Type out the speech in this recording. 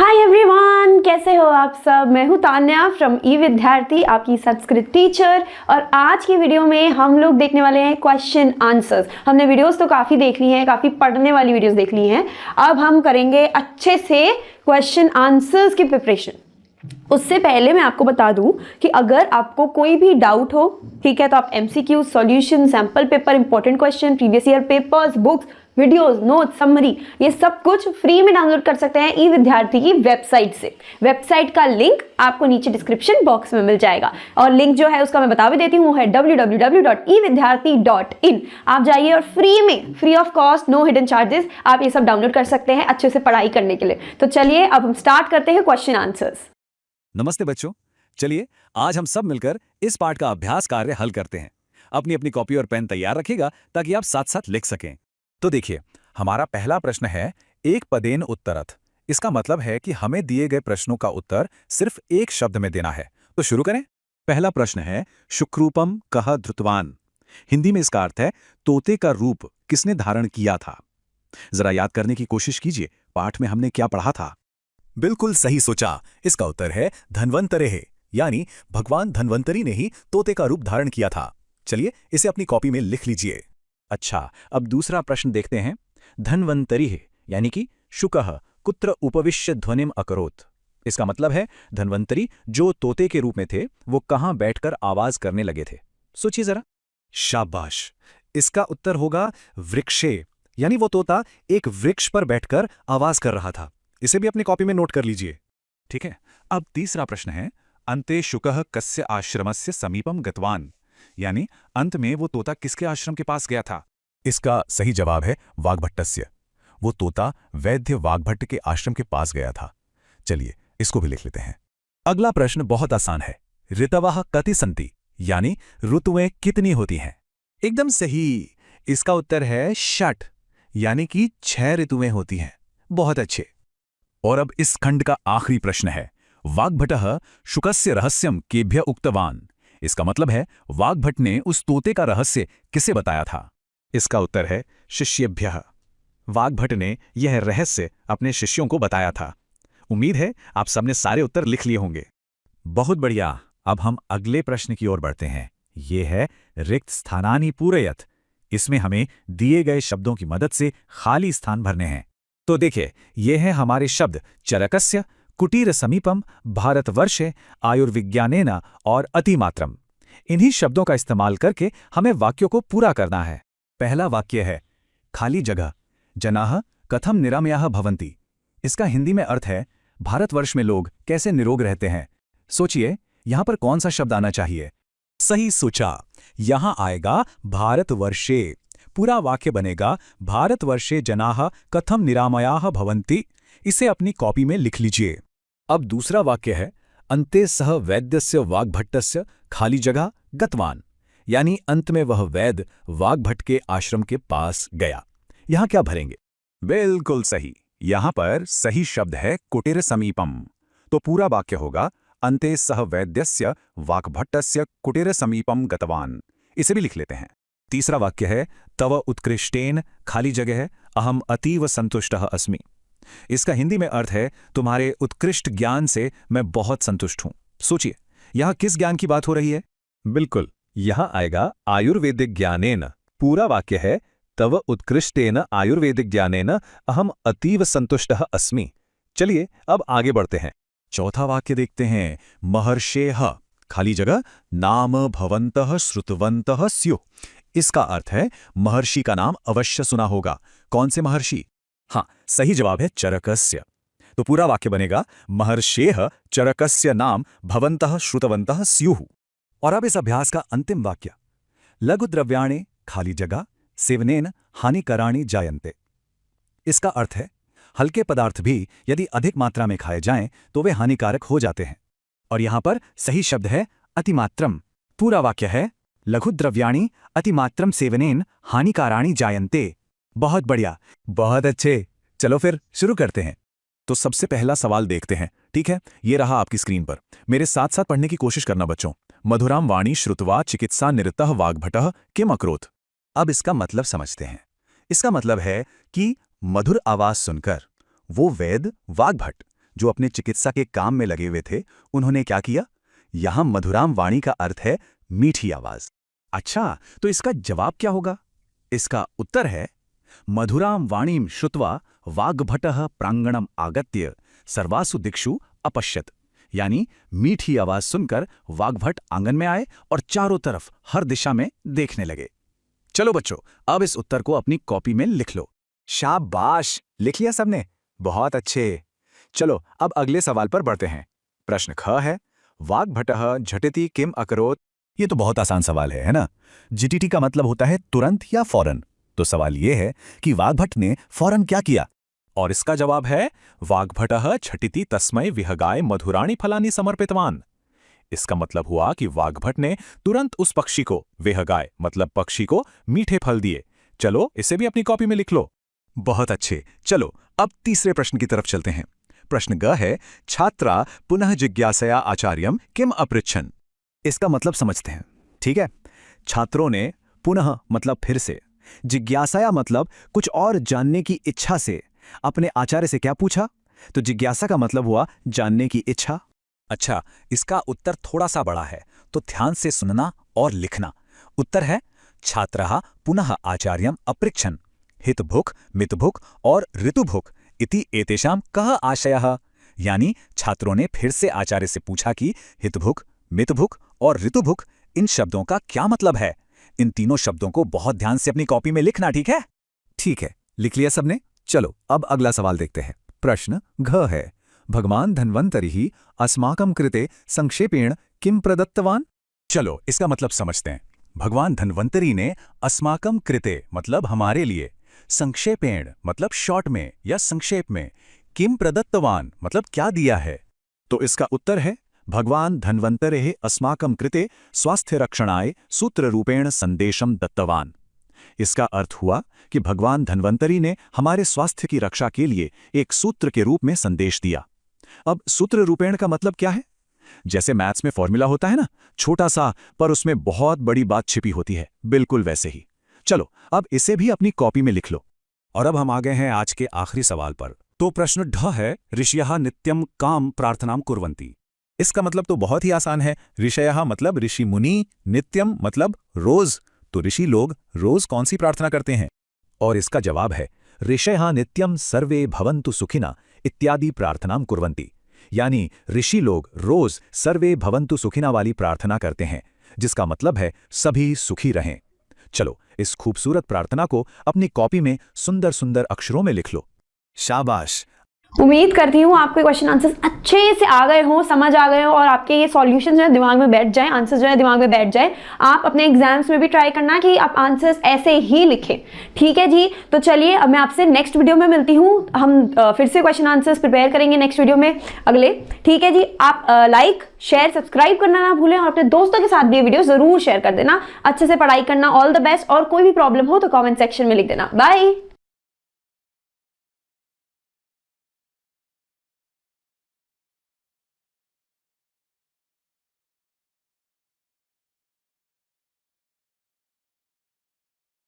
Hi everyone, कैसे हो आप सब। मैं हूँ तान्या फ्रॉम ई विद्यार्थी, आपकी संस्कृत टीचर। और आज की वीडियो में हम लोग देखने वाले हैं क्वेश्चन आंसर्स। हमने वीडियोस तो काफ़ी देख ली हैं, काफ़ी पढ़ने वाली वीडियोस देख ली हैं। अब हम करेंगे अच्छे से क्वेश्चन आंसर्स की प्रिपरेशन। उससे पहले मैं आपको बता दूं कि अगर आपको कोई भी डाउट हो, ठीक है, तो आप MCQ, solution, sample paper, important question, previous year papers, books, videos, notes, summary, ये सब कुछ फ्री में डाउनलोड कर सकते हैं ई विद्यार्थी की वेबसाइट से। वेबसाइट का लिंक आपको नीचे डिस्क्रिप्शन बॉक्स में मिल जाएगा और लिंक जो है उसका मैं बता भी देती हूँ, वो है www.evidyarthi.in। आप जाइए और फ्री में, free of cost, no hidden charges, आप ये सब डाउनलोड कर सकते हैं अच्छे से पढ़ाई करने के लिए। तो चलिए अब हम स्टार्ट करते हैं क्वेश्चन आंसर्स। नमस्ते बच्चों, चलिए आज हम सब मिलकर इस पाठ का अभ्यास कार्य हल करते हैं। अपनी अपनी कॉपी और पेन तैयार रखिएगा ताकि आप साथ साथ लिख सकें। तो देखिए, हमारा पहला प्रश्न है एक पदेन उत्तरथ। इसका मतलब है कि हमें दिए गए प्रश्नों का उत्तर सिर्फ एक शब्द में देना है। तो शुरू करें। पहला प्रश्न है शुक्रूपम कह धृतवान। हिंदी में इसका अर्थ है तोते का रूप किसने धारण किया था। जरा याद करने की कोशिश कीजिए, पाठ में हमने क्या पढ़ा था। बिल्कुल सही सोचा, इसका उत्तर है धन्वंतरेः, यानी भगवान धन्वंतरी ने ही तोते का रूप धारण किया था। चलिए इसे अपनी कॉपी में लिख लीजिए। अच्छा, अब दूसरा प्रश्न देखते हैं। धन्वंतरिः यानी कि शुकः कुत्र उपविश्य ध्वनिम अकरोत्। इसका मतलब है धन्वंतरी जो तोते के रूप में थे वो कहाँ बैठकर आवाज करने लगे थे। सोचिए जरा। शाबाश, इसका उत्तर होगा वृक्षे, यानी वो तोता एक वृक्ष पर बैठकर आवाज कर रहा था। इसे भी अपनी कॉपी में नोट कर लीजिए। ठीक है, अब तीसरा प्रश्न है अन्ते शुकः कस्य आश्रमस्य समीपम गतवान, यानी अंत में वो तोता किसके आश्रम के पास गया था। इसका सही जवाब है वाग्भट्टस्य। वो तोता वैद्य वाग्भट्ट के आश्रम के पास गया था। चलिए इसको भी लिख लेते हैं। अगला प्रश्न बहुत आसान है। ऋतवः कति सन्ति, यानी ऋतुएं कितनी होती हैं। एकदम सही, इसका उत्तर है षट्, यानी कि 6 ऋतुएं होती हैं। बहुत अच्छे। और अब इस खंड का आखिरी प्रश्न है वाग्भटः शुकस्य रहस्यम केभ्य उक्तवान। इसका मतलब है वाग्भट ने उस तोते का रहस्य किसे बताया था। इसका उत्तर है शिष्येभ्यः। वाग्भट ने यह रहस्य अपने शिष्यों को बताया था। उम्मीद है आप सबने सारे उत्तर लिख लिए होंगे। बहुत बढ़िया, अब हम अगले प्रश्न की ओर बढ़ते हैं। ये है रिक्त स्थानानि पूरयत। इसमें हमें दिए गए शब्दों की मदद से खाली स्थान भरने हैं। तो देखिए, ये है हमारे शब्द चरकस्य, कुटीर समीपम, भारतवर्षे, आयुर्विज्ञानेन और अतिमात्रम। इन्हीं शब्दों का इस्तेमाल करके हमें वाक्यों को पूरा करना है। पहला वाक्य है खाली जगह, जनाः कथम निरामयाः भवन्ति। इसका हिंदी में अर्थ है भारतवर्ष में लोग कैसे निरोग रहते हैं। सोचिए यहां पर कौन सा शब्द आना चाहिए। सही सोचा, यहां आएगा भारतवर्षे। पूरा वाक्य बनेगा भारतवर्षे जनाः कथम निरामयाः भवन्ति। इसे अपनी कॉपी में लिख लीजिए। अब दूसरा वाक्य है अन्ते सह वैद्यस्य वाग्भट्टस्य खाली जगह गतवान, यानी अंत में वह वैद्य वाग्भट के आश्रम के पास गया। यहां क्या भरेंगे। बिल्कुल सही, यहां पर सही शब्द है कुटीर समीपम। तो पूरा वाक्य होगा अन्ते सह वैद्यस्य वाग्भट्टस्य कुटीर समीपम गतवान। इसे भी लिख लेते हैं। तीसरा वाक्य है तव उत्कृष्टेन खाली जगह अहम अतीव संतुष्टः अस्मि। इसका हिंदी में अर्थ है तुम्हारे उत्कृष्ट ज्ञान से मैं बहुत संतुष्ट हूं। सोचिए यहां किस ज्ञान की बात हो रही है। बिल्कुल, यहां आएगा आयुर्वेदिक ज्ञानेन। पूरा वाक्य है तव उत्कृष्टेन आयुर्वेदिक ज्ञानेन अहम अतीव संतुष्टः अस्मि। चलिए अब आगे बढ़ते हैं। चौथा वाक्य देखते हैं महर्षेः खाली जगह नाम भवन्तः श्रुतवन्तः स्युः। इसका अर्थ है महर्षि का नाम अवश्य सुना होगा। कौन से महर्षि। हाँ, सही जवाब है चरकस्य। तो पूरा वाक्य बनेगा महर्षेः चरकस्य नाम भवन्तः श्रुतवन्तः स्युः। और अब इस अभ्यास का अंतिम वाक्य लघु द्रव्याणि खाली जगह सेवनेन हानिकराणि जायन्ते। इसका अर्थ है हल्के पदार्थ भी यदि अधिक मात्रा में खाए जाएं तो वे हानिकारक हो जाते हैं। और यहां पर सही शब्द है अतिमात्रम। पूरा वाक्य है लघु द्रव्याणि अतिमात्रम सेवनेन हानिकाराणि जायन्ते। बहुत बढ़िया, बहुत अच्छे। चलो फिर शुरू करते हैं। तो सबसे पहला सवाल देखते हैं। ठीक है, ये रहा आपकी स्क्रीन पर। मेरे साथ साथ पढ़ने की कोशिश करना बच्चों। मधुराम वाणी श्रुत्वा चिकित्सा निरतः वाग्भटः किम अकरोत्। अब इसका मतलब समझते हैं। इसका मतलब है कि मधुर आवाज सुनकर वो वैद्य वाग्भट जो अपने चिकित्सा के काम में लगे हुए थे, उन्होंने क्या किया? यहां मधुराम वाणी का अर्थ है मीठी आवाज। अच्छा, तो इसका जवाब क्या होगा? इसका उत्तर है मधुराम वाणीम श्रुत्वा वाग्भटः प्रांगणम आगत्य सर्वासु दिक्षु अपश्यत। यानी मीठी आवाज सुनकर वाग्भट आंगन में आए और चारों तरफ हर दिशा में देखने लगे। चलो बच्चों, अब इस उत्तर को अपनी कॉपी में लिख लो। शाबाश, लिख लिया सबने? बहुत अच्छे। चलो अब अगले सवाल पर बढ़ते हैं। प्रश्न ख है, वाग्भटः झटिति किम अकरोत्। ये तो बहुत आसान सवाल है ना? झटिति का मतलब होता है तुरंत या फौरन। तो सवाल ये है कि वाग्भट ने फौरन क्या किया? और इसका जवाब है वाग्भटः झटिति तस्मै विहगाय मधुराणि फलानि समर्पितवान। इसका मतलब हुआ कि वाग्भट ने तुरंत उस पक्षी को, विहगाय मतलब पक्षी को, मीठे फल दिए। चलो इसे भी अपनी कॉपी में लिख लो। बहुत अच्छे। चलो अब तीसरे प्रश्न की तरफ चलते हैं। प्रश्न ग है, छात्रा पुनः जिज्ञासया आचार्यम किम अपृच्छन्। इसका मतलब समझते हैं, ठीक है? छात्रों ने पुनः मतलब फिर से, जिज्ञासया मतलब कुछ और जानने की इच्छा से अपने आचार्य से क्या पूछा? तो जिज्ञासा का मतलब हुआ जानने की इच्छा। अच्छा, इसका उत्तर थोड़ा सा बड़ा है, तो ध्यान से सुनना और लिखना। उत्तर है छात्रः पुनः आचार्यम अपृच्छन् हितभुक् मितभुक् और ऋतुभुक् इति एतेषां कः आशयः। यानी छात्रों ने फिर से आचार्य से पूछा कि हितभुक्, मितभुक् और ऋतुभुक् इन शब्दों का क्या मतलब है। इन तीनों शब्दों को बहुत ध्यान से अपनी कॉपी में लिखना, ठीक है? ठीक है, लिख लिया सबने? चलो अब अगला सवाल देखते हैं। प्रश्न घ है, भगवान धन्वन्तरिः अस्माकं कृते संक्षेपेण किम प्रदत्तवान। चलो इसका मतलब समझते हैं। भगवान धन्वन्तरी ने अस्माकं कृते मतलब हमारे लिए, संक्षेपेण मतलब शॉर्ट में या संक्षेप में, किम प्रदत्तवान मतलब क्या दिया है। तो इसका उत्तर है भगवान धन्वन्तरेः अस्माकं कृते स्वास्थ्य रक्षणाय सूत्र रूपेण संदेशम दत्तवान। इसका अर्थ हुआ कि भगवान धन्वन्तरी ने हमारे स्वास्थ्य की रक्षा के लिए एक सूत्र के रूप में संदेश दिया। अब सूत्र रूपेण का मतलब क्या है? जैसे मैथ्स में फॉर्मूला होता है ना, छोटा सा पर उसमें बहुत बड़ी बात छिपी होती है, बिल्कुल वैसे ही। चलो अब इसे भी अपनी कॉपी में लिख लो। और अब हम आ गए हैं आज के आखिरी सवाल पर। तो प्रश्न ढ है, ऋषयः नित्यम काम प्रार्थनाम कुर्वन्ति। इसका मतलब तो बहुत ही आसान है। ऋषयः मतलब ऋषि मुनि, नित्यम मतलब रोज। तो ऋषि लोग रोज कौन सी प्रार्थना करते हैं? और इसका जवाब है ऋषयः नित्यम सर्वे भवन्तु सुखिना इत्यादि प्रार्थनाम कुर्वन्ति। यानी ऋषि लोग रोज सर्वे भवन्तु सुखिना वाली प्रार्थना करते हैं, जिसका मतलब है सभी सुखी रहें। चलो इस खूबसूरत प्रार्थना को अपनी कॉपी में सुंदर सुंदर अक्षरों में लिख लो। शाबाश। उम्मीद करती हूँ आपके क्वेश्चन आंसर्स अच्छे से आ गए हों, समझ आ गए हों और आपके ये सॉल्यूशन जो है दिमाग में बैठ जाए, आंसर्स जो है दिमाग में बैठ जाए। आप अपने एग्जाम्स में भी ट्राई करना कि आप आंसर्स ऐसे ही लिखें, ठीक है जी? तो चलिए अब मैं आपसे नेक्स्ट वीडियो में मिलती हूँ। हम फिर से क्वेश्चन आंसर्स प्रिपेयर करेंगे नेक्स्ट वीडियो में अगले, ठीक है जी? आप लाइक शेयर सब्सक्राइब करना ना भूलें और अपने दोस्तों के साथ भी ये वीडियो जरूर शेयर कर देना। अच्छे से पढ़ाई करना, ऑल द बेस्ट। और कोई भी प्रॉब्लम हो तो कॉमेंट सेक्शन में लिख देना। बाय।